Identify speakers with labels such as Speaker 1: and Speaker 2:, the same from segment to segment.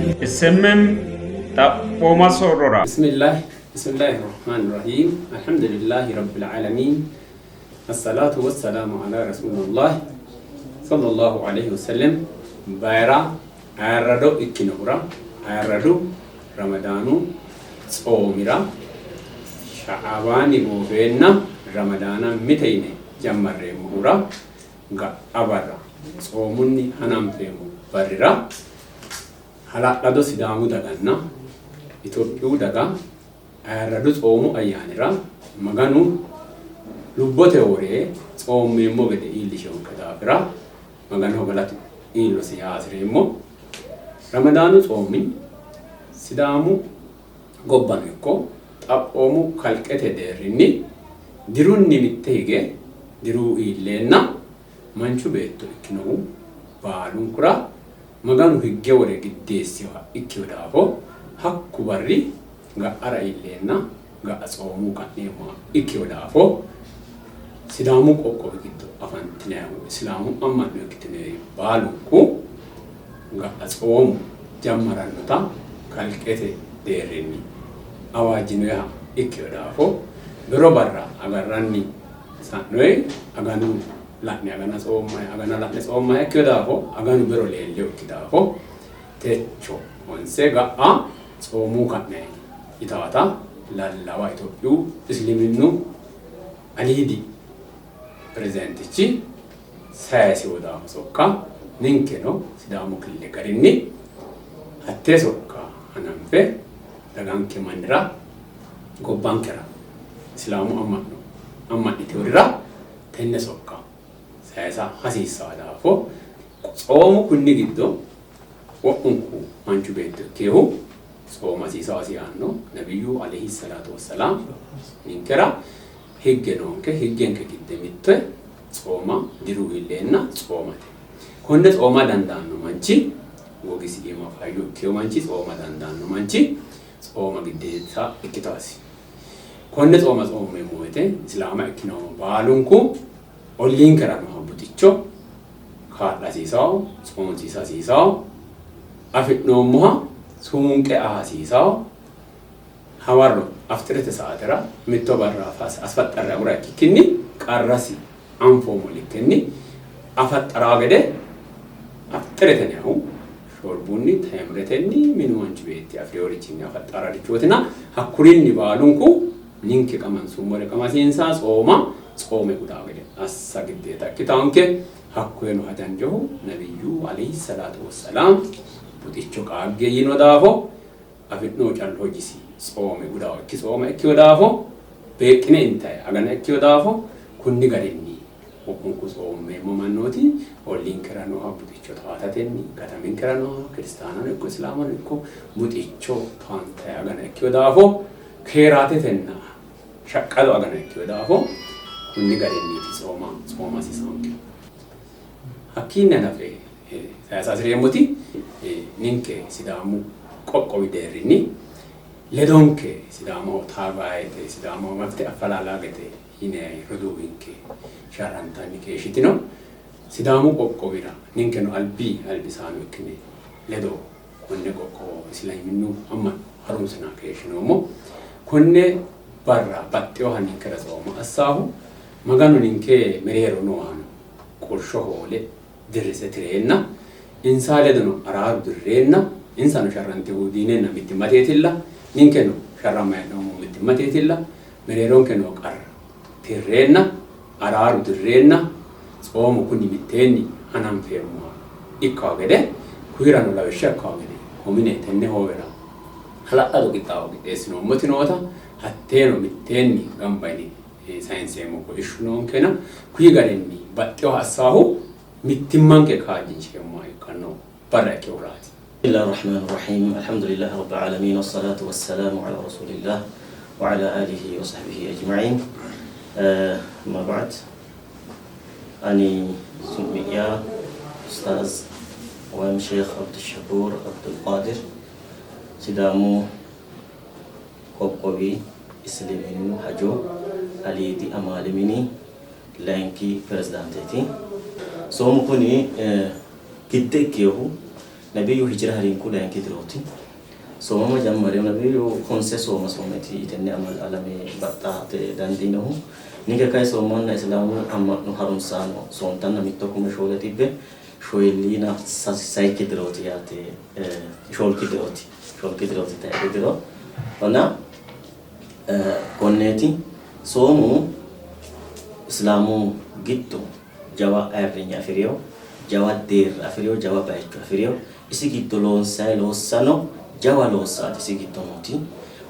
Speaker 1: السمم تقوم سرورا
Speaker 2: بسم الله الرحمن الرحيم الحمد لله رب العالمين الصلاة والسلام على رسول الله صلى الله عليه وسلم بايرا عردو إكنورا عردو رمضانو صومرا شعباني بوفينا رمضانا متيني جمر مهورا أبرا صومني هنام فيمو بررا هلا لدو سدامو دغنا إتوبيو دغا عردو صومو أيانرا مغانو لبوته وري صوم ميمو غدي إيلشون كدافرا مغانو غلط إيلو سياسريمو رمضانو صومي سدامو غوبانيكو أبومو كالكته ديريني ديرون نيمتيغي ديرو إيلينا منشو بيتو إكنو بالون كرا مغانو هيجي وري قديسيوا إكيو دافو حقو بري غا أرا إيلينا غا أصومو كانيما إكيو دافو سلامو كوكو بكتو أفانتناو إسلامو أمان بكتناي بالونكو غا أصومو جمرانوتا كالكته ديريني أواجنويا إكيو دافو برو برا أغراني سانوي أغانو لاتني أغانا لاتني صومما إكيو دافو أغانو برو ليليو كدافو تيچو ونسيغا صومو كاني إتاواتا لاللاوا إتوبيو إسلامينو أليدي بريزنتيچي سايسي ودافو سوكا نينكينو سيدامو كلي كاريني هاتي سوكا هنانفي دغانكي مانرا غوبانكرا إسلامو أمان إتوريرا تنة سوكا سايسا حسيسا دافو صومو كني جدو وأنكو منشو بيتو كيهو صوم حسيسا سيانو نبيو عليه الصلاة والسلام نينكرا هيجنونك هيجنك قدمت صوما ديرو إلينا صومات كونت صوما دندانو منشي وغيسي إما فايو كيو منشي صوما دندانو منشي صوما قديتا إكتاسي كونت صوما موته إسلاما إكنو بالونكو أولين كرانو هبوتيچو خالا سيساو صوم سيساو أفتنو موها سونك سيساو هوارو أفترت ساعترا متو برا فاس أسفت الرأورا كني كارسي أنفو مولكني أفت راغده أفترتني هو شوربوني تيمرتني من وانج بيتي أفريوري تيني أفت أرادي جوتنا هكورين نبالونكو نينك كمان سومر كمان سينسا صومي قداغده أسا قديتا كتانك هكوينو هجانجو نبيو عليه الصلاة والسلام بوديچو قاقيا ينو دافو أفتنو جالو جيسي صومي قداغ كي صومي اكيو دافو بيكني انتاي أغانا اكيو دافو كني غريني وكنكو صومي ممانوتي ولين كرانو بوديچو تواتاتني كتامين كرانو كريستانا نكو إسلاما نكو بوديچو توانتاي أغانا اكيو دافو كيراتي تنا شكالو أغانا اكيو دافو كني غريني تي صوما سيسانك حكينا نفي ساساسري يموتي نينكي سيدامو قوقوي ديريني لدونكي سيدامو تابايتي سيدامو مفتي أفلالاغتي هنا ردوينكي شارانتاني كيشيتينو سيدامو قوقويرا نينكينو ألبي سانو كني لدو كوني قوقو إسلامينو أما هروسنا كيشنومو كوني برا باتيو هنينكي رزومو أساهو مغانو نينكي مريرو نوانو قرشو هولي درسة ترينا إنسان لدنو أراد درينا إنسان شرانتي وديننا متمتيتلا نينكنو شرامينو متمتيتلا مريرون كنو قر ترينا أراد درينا صوم كوني متيني أنام فيرمو إكاغده كويرانو لوشا كاغده ومنه تنه هوغرا هلا أدو كتاو كتاسنو متنوتا هتينو متيني غمبيني ساينسيمو كويشنون كنا كويغاريني باتيو هساهو متمان كاجين شيمو كانو بركة وراتي
Speaker 3: بسم الله الرحمن الرحيم الحمد لله رب العالمين والصلاة والسلام على رسول الله وعلى آله وصحبه أجمعين ما بعد أني سمي أستاذ وشيخ عبد الشكور عبد القادر سدامو قوقوي إسلامينو حجو علي دي أمالميني لانكي برزدانتيتي سوم كوني كدك يهو نبي هجرة هرين كل يعني كدروتي سوما ما جمّري نبي خنسة سوما تي تني أمل علامة بطة داندينه نيجا كاي سوما الإسلام أما نهارون سانو سونتان نميتكم شغلة تبى شويلينا ساي كدروتي ياتي شغل كدروتي تاعي أنا كونيتي سومو إسلامو جدّو جوا أرنيا فريو جوا دير أفريو جوا بايك أفريو إسي جدّو لون ساي لون سانو جوا لون سات إسي جدّو موتي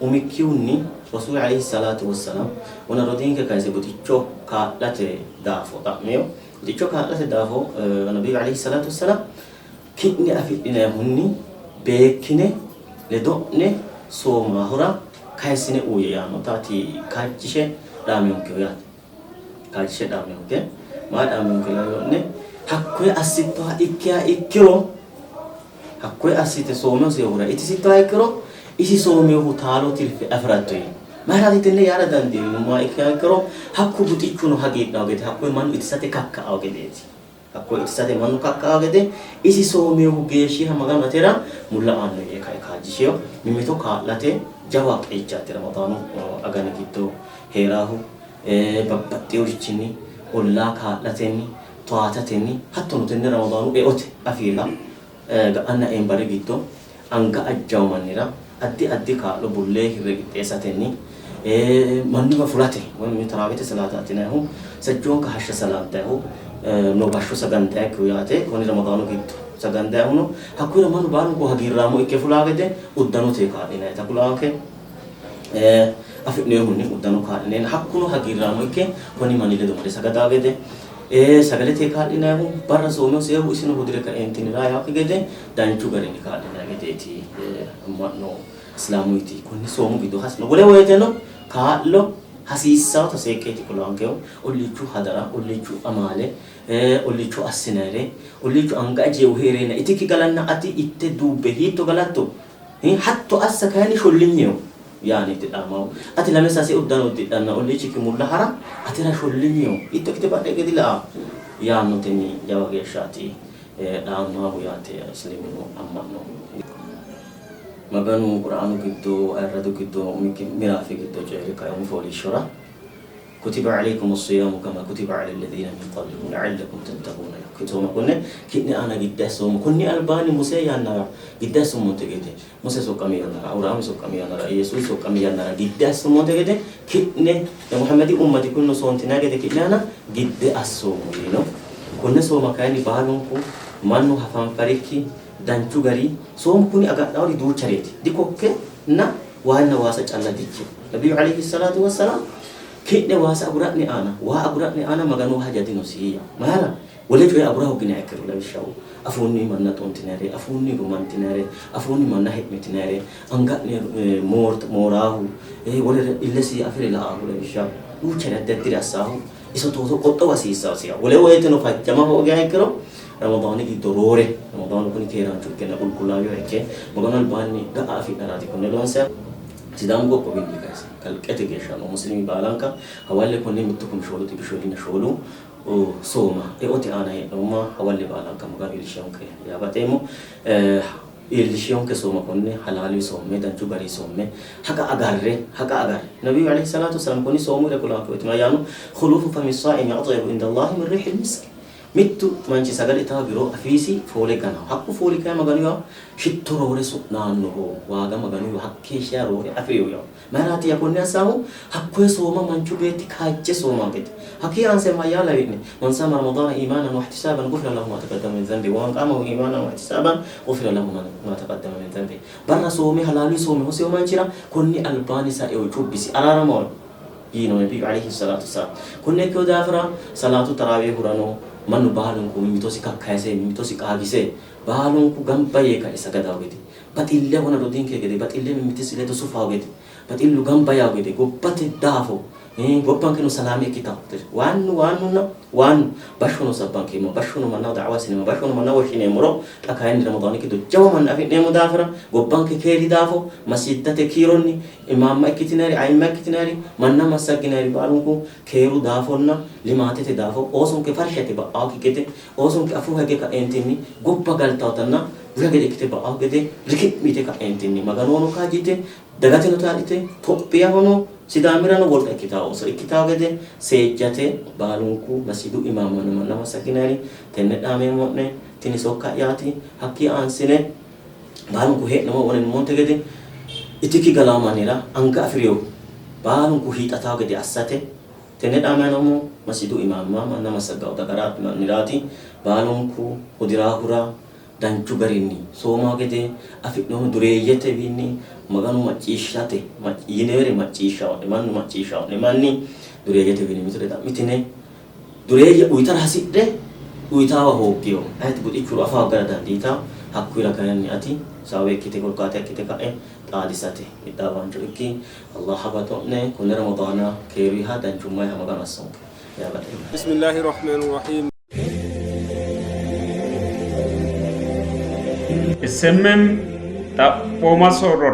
Speaker 3: ومكيوني رسول عليه الصلاة والسلام ونا ردين كايسي بوتيشو كالاتي دافو تاميو بوتيشو كالاتي دافو النبي عليه الصلاة والسلام كني أفيدنا هني بكني لدوني سوما هرا كايسيني ويا نوتاتي كايشة داميون كيا كايشة داميون كيا ما داميون كيا يوني حكوي أسيتوا إكيرو حكوي أسيت سوميو سيورا إتسيتوا إكيرو إسي سوميو هتالو تلفي أفرادوي ما هذا تني يارا داندي ما إكيرو حكو بتيجونو حقيقة أوكي حكوي مانو إتساتي كاكا أوكي ديتي حكوي إتساتي مانو كاكا أوكي دي إسي سوميو هجيشي همغا نتيرا ملا آنو يكاي كاجيشيو ميميتو كالاتي جواب إيجاد رمضان أغاني كتو هيراهو ببتيو جيني ولا كالاتيني تواتاتيني حتى نتني رمضان إيوت أفيلا أنا إمباري كتو أنغا أجاو منيرا أدي كالو بوليه رجيتيساتيني مني مفلاتي من تراويت صلاتاتنا هم سجون كهش سلامته نوباشو سجندك وياته كوني رمضان كتو سجندهونو حكوي رمان بارو كو هجيرامو إكفلاعته ودانو تكالينا تقولاك أفنيه هني ودانو كالينا حكونو هجيرامو إك كوني ماني لدو مري سجداعته سجلة تكالينا هم برا سومو سيرو إسنو بدرك إنتين رايا كجده دانشو غريني كالينا كده تي مانو إسلاميتي كوني سومو بدو حسنا ولا ويتنو كالو حسيساو تسيكيتي كلانكيو أوليشو هدرا أوليشو أماله أوليشو أسناري أوليشو أنغا جوهرينا إتكي غلنا أتي إتدوبه هيتو غلاتو حتى أسكاني شولينيو يعني تدامو أتي لما ساسي أدانو تدانا أوليشي كمولا حرام أتي لا شولينيو إتو كتبات كده لا يا نوتني جواغي شاتي دامو ياتي أسلمينو أمانو مبنو قرآن كتو أردو كتو مرافق كتو جاهلك يوم فولي الشرع كتب عليكم الصيام كما كتب على الذين من قبلكم لعلكم تتقون كتو ما كنا كني أنا قداسهم كني ألباني موسى يانا قداسهم منتجده موسى سوكامي يانا أورام سوكامي يانا يسوع سوكامي يانا قداسهم منتجده كني يا محمد أمتي كنا صونتنا كده كني أنا قد أسوم ينو كنا سو مكاني بالونكو مانو هفان فريكي danchu gari soom kuni aga dawri dur chareti dikokke na wana wasa challa dikki nabi alayhi salatu wassalam kidde wasa aguratni ana magano hajati no siya mala wala joy aburahu gina akru la bishaw afuni manna tontinare afuni romantinare afuni manna hikmetinare anga morahu wala illasi afri la abura bishaw u charada dirasahu iso toto qotto wasisa siya wala waytno fajjama ho gina akru رمضان की दरोरे रमضان को नहीं रांचू के ना कुल्ला यो है के मगन अलबानी गा आफी नराती को नेलों से सिदाम को कोविड लिखा है कल कहते के शानो मुस्लिम बालां का हवाले को नहीं मित्तुकुम शोलो ती बिशोली ना शोलो ओ सोमा ए ओते आना है नोमा हवाले बालां का मगन इलिशियों के या बातेमो इलिशियों के सोमा को ने हलाली सोमे दंचु गरी सोमे हका अगर नबी अलैहि सलातु वसल्लम को नहीं सोमो रे कुला को इतना यानो खुलूफ फमी साइम अطيب عند الله من ريح المسك मित्तु मंची सगल इतना बिरो अफीसी फोले का ना हक्कु फोले का मगनियो शित्तो रोरे सुनानो हो वागा मगनियो हक्के शेयर रोरे अफियो यो मराठी या पुण्य साहू हक्कु सोमा मंचु बेति खाच्चे सोमा बेति हकी आंसे माया लविने मन साम रमضان ईमाना व ihtisaban غفر له ما تقدم من ذنبه ومن قام ईमाना व ihtisaban غفر له ما تقدم من ذنبه برا सोमे हलाली सोमे होसे मंचीरा कोन्नी अल्बानी सा एव चुबिसी अरारमोल यीनो नबी अलैहि सलातु सलाम कोन्ने को दाफरा सलातु तरावीह हुरानो मनु बालों को मिमितोसी का कैसे मिमितोसी का आगे से बालों को गम पाये का ऐसा गदा होगी थी बतिल्ले वो ना रोदिन के गए बतिल्ले मिमितोसी ले तो सुफा होगी थी बतिल्लु गम पाया होगी थी को बति दाफो gobbaan kinu salaamii kitaab waan bashono sabban kimo bashono manna da'wa sinema bashono manna washine muro akayin ramadan kido jawa man afi nemu dafara gobbaan ke keri dafo masjiddate kironni imamma ikitinari ayma ikitinari manna masaginari balunku keru dafonna limatete dafo osun ke farshate ba akikete osun ke afu hage ka entini gobba galtawtanna ragade kite ba akete rikit mite ka entini maganono ka jite dagate no talite toppiya hono sidamirano volta kitao so kitao gede sejjate balunku masjidu imama nama sakinari tenne dame monne tini sokka yati hakki ansine balunku he namo wonen monte gede itiki galamanira anka afriyo balunku hitata gede assate tenne dame namo masjidu imama nama sagga dagarat nirati balunku udirahura danchu garinni soma gede afidno dureyete binni maganu macciishshate yinere macciishshaawne mannu macciishshaawne manni dureyete binni mitore mitine dureyya uytara hasidhe uytaawa hooggiyo ayati budichuru afaa gara dandiita hakkuira kanani ati sawekkite kolkaate akkite ka'e xaadisate iddaawaan jirikki allah habatone kunne ramadana keeriha danchummaa hamagan assanke yaabate
Speaker 4: bismillahir rahmanir rahim
Speaker 1: SMM tak poma sorora